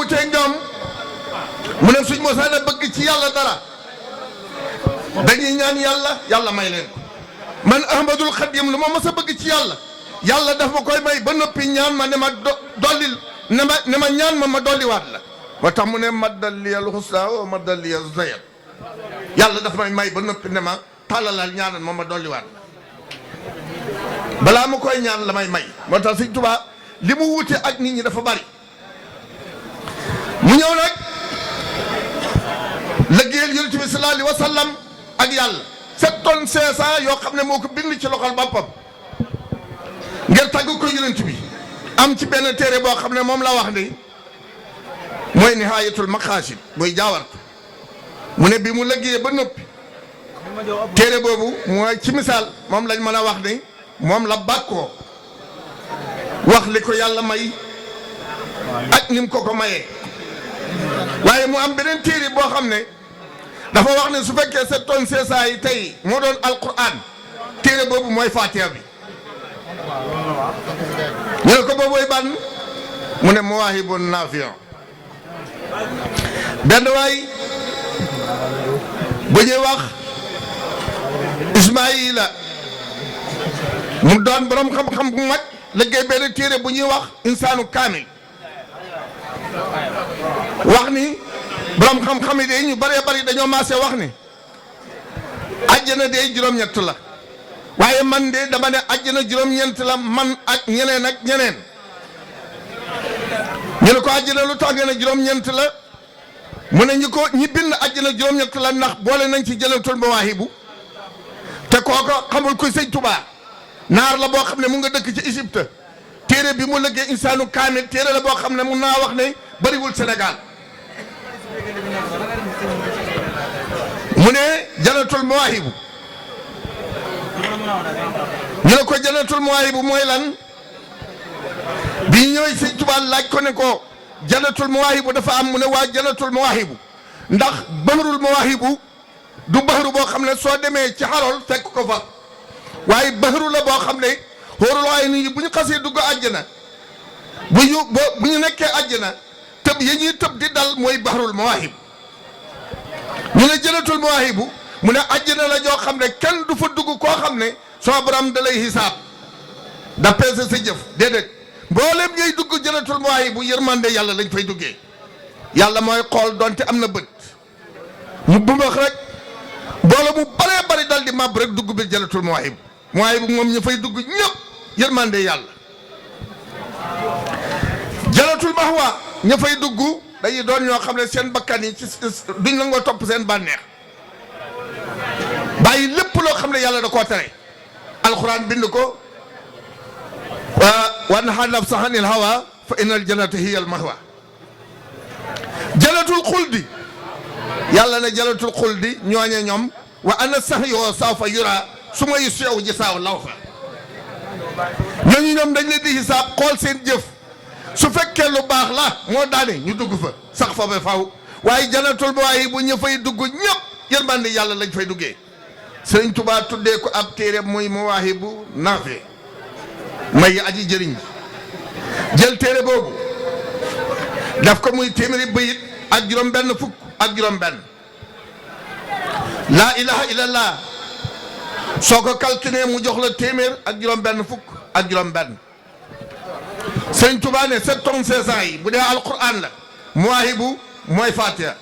wuteeg ñoom mu ne suñ mosaan a bëgg ci yàlla dara dañuy ñaan yàlla may leen ko man Ahmadul Xadim lu ma mos a bëgg ci yàlla daf ma koy may ba noppi ñaan ma ne ma dollil ne ma ñaan ma dolliwaat la moo tax mu ne maddal liyal husna wa maddal liyal zayat yàlla daf may ba noppi ne ma tàllalal ñaanal ma dolliwaat la balaa ma koy ñaan la may moo tax Sëñ Tuubaa li mu wute ak nit ñi dafa bari mu ñëw nag liggéeyal Yonent bi sallallahu alayhi wa sallam ak yàlla 7 tonnes 500 yoo xam ne moo ko bind ci loxol boppam ngir tàgg ko Yonent bi am ci benn téere boo xam ne moom la wax ni mooy Nihaayatul Maqaasid mooy jaawartu mu ne bi mu liggéeyee ba noppi téere boobu mooy ci misaal moom lañ mën a wax ni moom la bàkkoo wax li ko yàlla may ak ni mu ko mayee waaye mu am beneen téere boo xam ne dafa wax ne su fekkee 7 tonnes 500 yi tey moo doon alquran téere boobu mooy Faatiha bi ñu ne ko boobooy ban mu ne Mawaahibun Naafi' benn waay bu ñuy wax Ismaayila mu doon borom xam-xam bu mag liggéey benn téere bu ñuy wax Insaanu Kaamil wax ni borom xam-xam yi de ñu bëree bëri dañoo maase wax ni àjjana de juróom-ñett la waaye man de dama ne àjjana juróom-ñeent la man ak ñeneen ñu ne ko àjjana lu tax nga ne juróom-ñeent la mu ne ñi bind àjjana juróom-ñett la ndax boole nañ ci Jalatul Mawaahibu te kooko xamul kuy Sëñ Tuubaa naar la boo xam ne mu nga dëkk ci Égypte téere bi mu liggéey Insaanu Kaamil téere la boo xam ne mun naa wax ne bariwul Sénégal mu ne Jalatul Mawaahibu ñu ne ko Jalatul Mawaahibu mooy lan bi ñëwee Sëñ Tuubaa laaj ko ne ko Jalatul Mawaahibu dafa am mu ne waa Jalatul Mawaahibu ndax Bahrul Mawaahibu du bahru boo xam ne soo demee ci xarol fekk ko fa waaye bahru la boo xam ne xóorul waaye nit ñi bu ñu xasee dugg àjjana bu ñu nekkee àjjana tëb ya ñuy tëb di dal mooy Bahrul Mawaahib ñu ne Jalatul Mawaahibu mu ne àjjana la joo xam ne kenn du fa dugg koo xam ne soo borom da lay xisaab da peese sa jëf déedéet mboolem ñuy dugg Jalatul Mawaahibu yërmande yàlla lañ fay duggee yàlla mooy xool donte am na bët mu bumax rek boole mu baree bari dal di màbb rek dugg biir Jalatul Mawaahibu moom ñu fay dugg ñëpp yërmande yàlla Jalatul Mahwa ña fay dugg dañuy doon ñoo xam ne seen bakkan yi ci duñ la nga topp seen bànneex bàyyi lépp loo xam ne yàlla da koo tere alxuraan bind ko wa nahaa nafsa anil hawa fa innal jannata hiya al mahwa Jalatul Xuldi yàlla ne Jalatul Xuldi ñooñe ñoom wa ana sahyu sawfa yura su ma yus yow ji saaw law fa ñooñu ñoom dañ leen di xisaab xool seen jëf su fekkee lu baax la moo daane ñu dugg fa sax fa ba faw waaye Jalatul Mawaahibu ñu fay dugg ñëpp yërmande yàlla lañ fay duggee Sëriñ Tuubaa tuddee ko ab téere muy Mawaahibu Naafi may aji jëriñ jël téere boobu daf ko muy téeméeri bayit ak juróom benn fukk ak juróom benn laa ilaha illallah soo ko calculé mu jox la téeméer ak juróom benn fukk ak juróom benn Sëñ Tuubaa ne 7 tonnes 500 yi bu dee alquran la Mawaahibu mooy Faatiha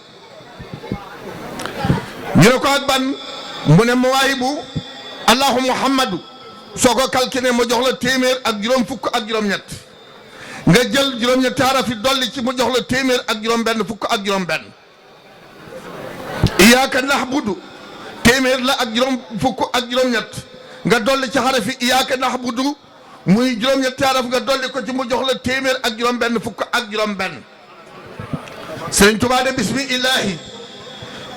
ñu ne ko ak ban mu ne Mawaahibu Allahu Muhammadu soo ko calculé mu jox la téeméer ak juróom fukk ak juróom ñett nga jël juróom-ñetti araf yi dolli ci mu jox la téeméer ak juróom benn fukk ak juróom benn iyaaka na'budu téeméer la ak juróom fukk ak juróom-ñett nga dolli ci xaraf yi iyaaka na'budu muy juróom-ñetti araf nga dolli ko ci mu jox la téeméer ak juróom benn fukk ak juróom benn Sëriñ Tuubaa de bismillaahi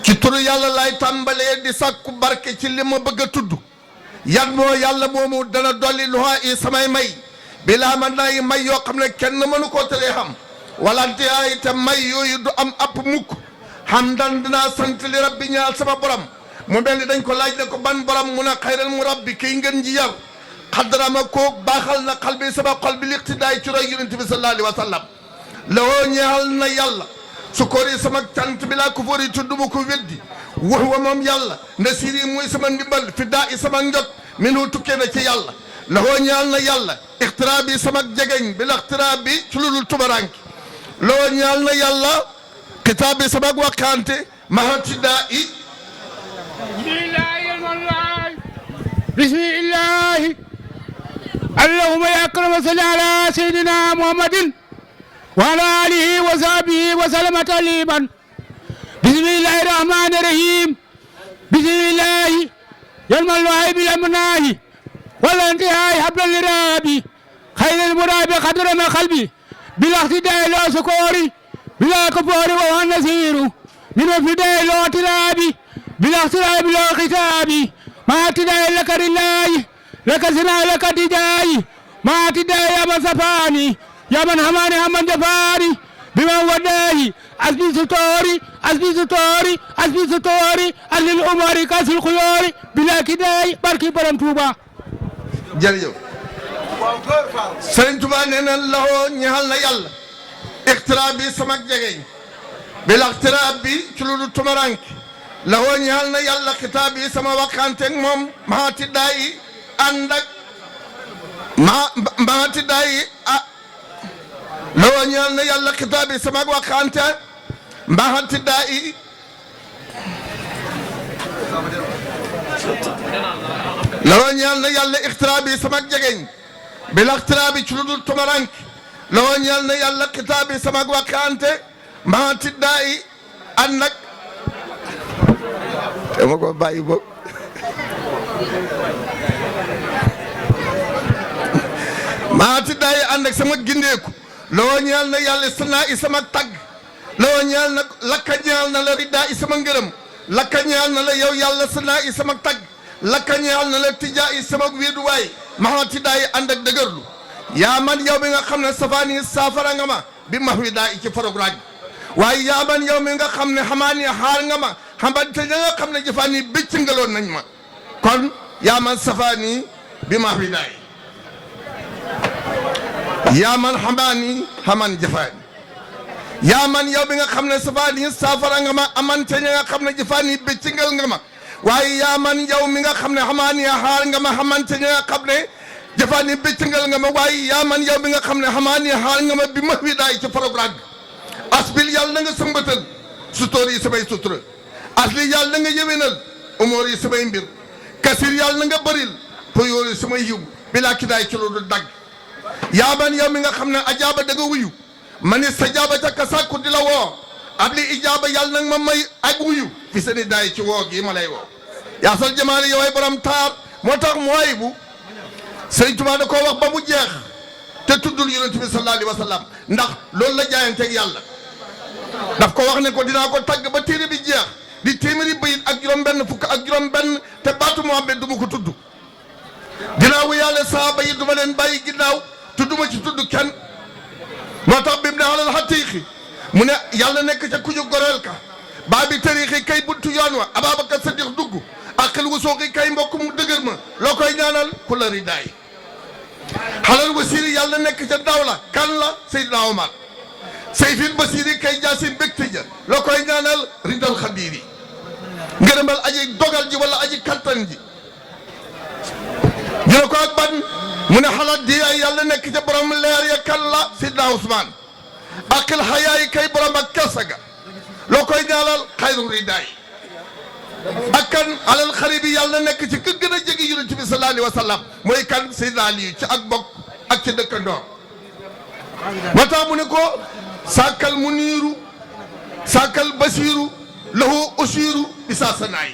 ci turu yàlla laay tàmbalee di sàkku barke ci li ma bëgg a tudd yan moo yàlla moomu dana dolli luhaa yi samay may bilaa man naa yi may yoo xam ne kenn mënu koo teree xam walante ay te may yooyu du am app mukk xam dan dinaa sant li rabbi ñaal sama borom mu mel ni dañ ko laaj ne ko ban borom mu ne xayral mu rabbi kii ngeen ji yar xadrama koo baaxal na xal bi sama xol bi liqtidaay ci roy yonent bi sallallahu alayhi wa sallam lawoo ñeexal na yàlla sukkoori sama cant bi laa ko fóori tudduma ko weddi wax wa moom yàlla nasiri muy sama ndimbal fi daa i sama njot minu tukkee na ci yàlla lawoo ñeexal na yàlla ixtiraa bi sama jegeñ bi la ixtiraa bi ci lu dul tubaranki lawoo ñeexal na yàlla kitaab bi sama wakkaante mahati daa i بسم الله اللهم يا أكرم صل على سيدنا محمد وعلى آله وصحبه وسلم تسليما بسم الله الرحمن الرحيم بسم الله يوم الوهاب الأمناه والانتهاء حبل الرابي خير المراب قدر ما قلبي بلا اقتداء لا سكوري بلا كفور وهو النسير من ابتداء لا اعترابي بلا اختراع بلا ختابي ما اعتداء لك لله لك سنا لك تجاي ما اعتداء يا من صفاني يا من هماني همن جفاري بما وداي أسبي ستوري أسبي ستوري أسبي ستوري أهل الأمور كاس الخيار بلا كداي باركي برم توبا jërëjëf Sëriñ Tuubaa nee na lawoo ñaxal na yàlla ixtiraa bi sama jegeñ bi la ixtiraa bi ci lu dul tumaranke lawoo ñaxal na yàlla xitaab bi sama wakkanteeg moom mahati daa yi ànd ak mahati daa yi lawoo ñaxal na yàlla xitaab bi sama wakkante mahati daa yi lawoo ñaxal na yàlla ixtiraa bi sama jegeñ bi la ixtiraa bi ci lu dul tumaranke lawoo ñaxal na yàlla xitaab bi sama wakkante mahati daa yi ànd ak dama ko bàyyi boog maati daay ànd ak sama gindeeku loo ñeel na yàlla sanaa i sama tagg loo ñeel na lakka ñeel na la riddaa i sama ngërëm lakka ñeel na la yow yàlla sanaa i sama tagg lakka ñeel na la tijaa i sama wéeduwaay maati daay ànd ak dëgërlu yaa man yow mi nga xam ne safaani saafara nga ma bi max wi daa i ci farog raaj waaye yaa man yow mi nga xam ne xamaani xaar nga ma xamante ña nga xam ne jëfaani bëcc ngaloon nañ ma kon yaa man safaani bi max wi daay yaa man xamaani xaman jëfaani yaa man yow bi nga xam ne safaani saafara nga ma amante ña nga xam ne jëfaani bëcc ngal nga ma waaye yaa man yow mi nga xam ne xamaani xaar nga ma xamante ña nga xam ne jëfaani bëcc ngal nga ma waaye yaa man yow mi nga xam ne xamaani xaar nga ma bi max wi daay ci programme asbil yàlla na nga sëmbatal sutóor yi samay sutura asli yàlla na nga yëwénal umóor yi samay mbir kasir yàlla na nga bëril poyoor yi samay yiw bilaa kidaay ci loolu dagg yaa man yow mi nga xam ne ajaaba da nga wuyu ma ni sa jaaba ca ka sàkku di la woo ab li ijaaba yàlla nag ma may ak wuyu fi seni daay ci woo gii ma lay woo yaasal jamaali yow ay borom taar moo tax mooy bu Sëriñ Tuubaa da koo wax ba mu jeex te tuddul yonent bi sallallahu alayhi wa sallam ndax loolu la jaayanteeg yàlla daf ko wax ne ko dinaa ko tagg ba téere bi jeex di téeméeri bayit ak juróom-benn fukk ak juróom-benn te baatu Muhammad du ma ko tudd dinaa wuyaale saaba yi du ma leen bàyyi ginnaaw tudduma ci tudd kenn moo tax bi mu ne alal xatiixi mu ne yàlla nekk ca kuñu goreel ka baa bi tariixi kay buntu yoon wa Ababacar Sadiq dugg ak xel wu sooxi kay mbokk mu dëgër ma loo koy ñaanal ku la ridaay xalal wasiiri yàlla nekk ca dawla kan la Seydina Omar sayfil basiiri kay jaasi mbégte ja loo koy ñaanal ridal xabiiri ngërëmal aji dogal ji wala aji kattan ji ñu ne ko ak ban mu ne xalaat di ay yàlla nekk ca borom leer ya kan la Seydina Ousmane aqil xayaay kay borom ak kersaga loo koy ñaanal xayru ridaay ak kan alal xaribi yàlla nekk ci kër gën a jege yonent bi sallallahu alayhi wa sallam mooy kan Seydina Aliyu ci ak bokk ak ci dëkkandoor moo tax mu ne ko sàkkal mu niiru sàkkal basiiru lahu usiiru bi saa sanaay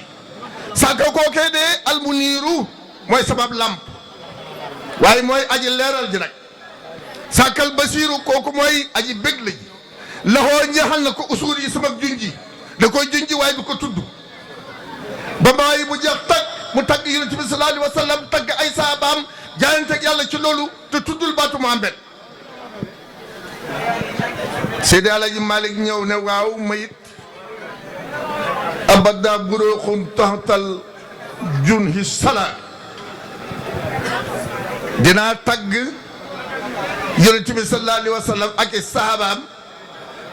sàkkal kookee de al mu niiru mooy sabab lamp waaye mooy aji leeral ji nag sàkkal basiiru kooku mooy aji bég la ji lahoo ñaxal na ko usuur yi sama junji da koy junji waaye du ko tudd ba maayi bu jeex tag mu tagg yonent bi sallallahu alayhi wa sallam tagg ay saabaam jaayanteeg yàlla ci loolu te tuddul baatu Muhammad Seydi Alaaji Malik ñëw ne waaw mayit abada buruxum taxtal junhi sala dinaa tagg yonent bi sallallahu alayhi wa sallam ak i saabaam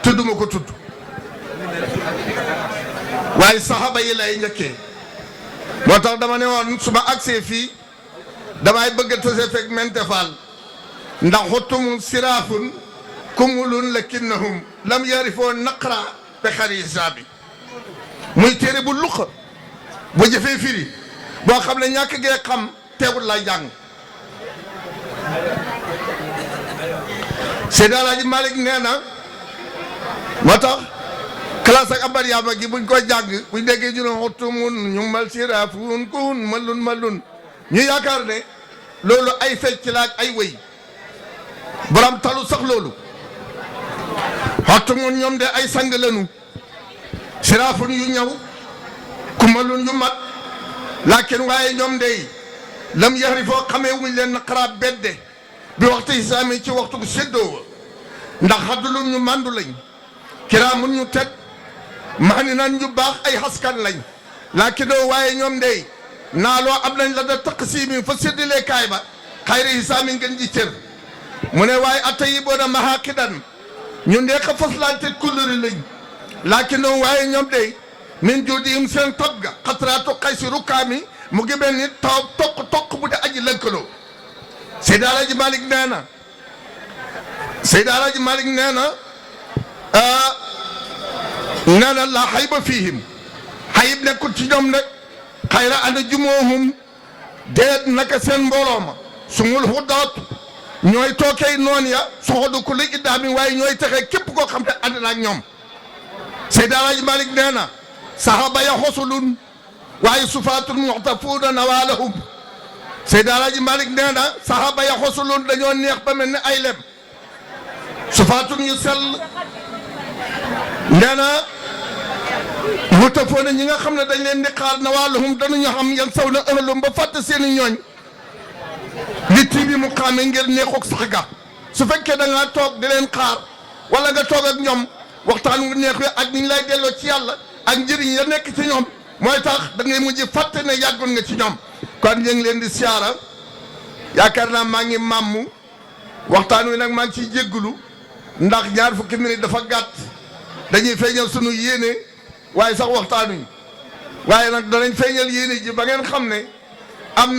tudduma ko tudd waaye saxaaba yi lay njëkkee moo tax dama ne woon su ma agsee fii damay bëgg a tase fekk mente faal ndax xottum siraafun kumulun lakinnahum lam yarifoo naqra be xari hisaabi muy téere bu luqa bu jëfee firi boo xam ne ñàkk gee xam teewul lay jàng Seydi Alaaji Malick nee na moo tax classe ak abar yaama gi buñ koy jàng buñ déggee ñu ne xottumun ñu mal siraafun kun malun ñu yaakaar ne loolu ay fecc la ak ay wëy borom talu sax loolu xottumun ñoom de ay sang lanu siraafun yu ñëw kumalun yu mat laakin waaye ñoom de lam yaxri foo xamee wuñ leen naqaraa bedde bi waxtu hisaami ci waxtu bu séddoo ndax xaddulun ñu màndu lañ kiraamun ñu teg maani nan ñu baax ay xaskan lañ laakinoo waaye ñoom de naaloo am nañ la da taqsiimi fa séddalee kaay ba xayri hisaami ngeen ji cër mu ne waaye atta yi boona mahaaqidan ñu ndee xa faslante kulëri lañ laakinoo waaye ñoom de min juudihim seen tab ga xatraatu xaysi rukkaami mu ngi mel ni taw toq bu de aji lëkkaloo Seydi Alaaji Malick nee na Seydi Alaaji Malick nee na la xayba fiihim xayib nekkul ci ñoom nag xayra ana jumoohum deet naka seen mbooloo ma sungul xuddaatu ñooy tookey noon ya soxodu ku li iddaami waaye ñooy texe képp koo xam te ànd na ak ñoom Seydi Alaaji Malick nee na saxaaba ya xosulun waaye sufaatun muxtafuuna nawaalahum Seydi Alaaji Malick nee na saxaaba ya xosulun dañoo neex ba mel ni ay lem sufaatun yu sell nee na muxtafuuna ñi nga xam ne dañ leen di xaar nawaalahum dañuñu xam yan saw na ëhlum ba fàtte seeni ñooñ li tiibi mu xaame ngir neexoog sax ga su fekkee da ngaa toog di leen xaar wala nga toog ak ñoom waxtaan wu neex wi ak ni ñu lay delloo ci yàlla ak njëriñ ya nekk ci ñoom mooy tax da ngay mujj fàtte ne yàggoon nga ci ñoom kon ñu ngi leen di siyaara yaakaar naa maa ngi màmmu waxtaan wi nag maa ngi ciy jéggulu ndax ñaar fukki minute dafa gàtt dañuy feeñal sunu yéene waaye sax waxtaanuñ waaye nag danañ feeñal yéene ji ba ngeen xam ne am na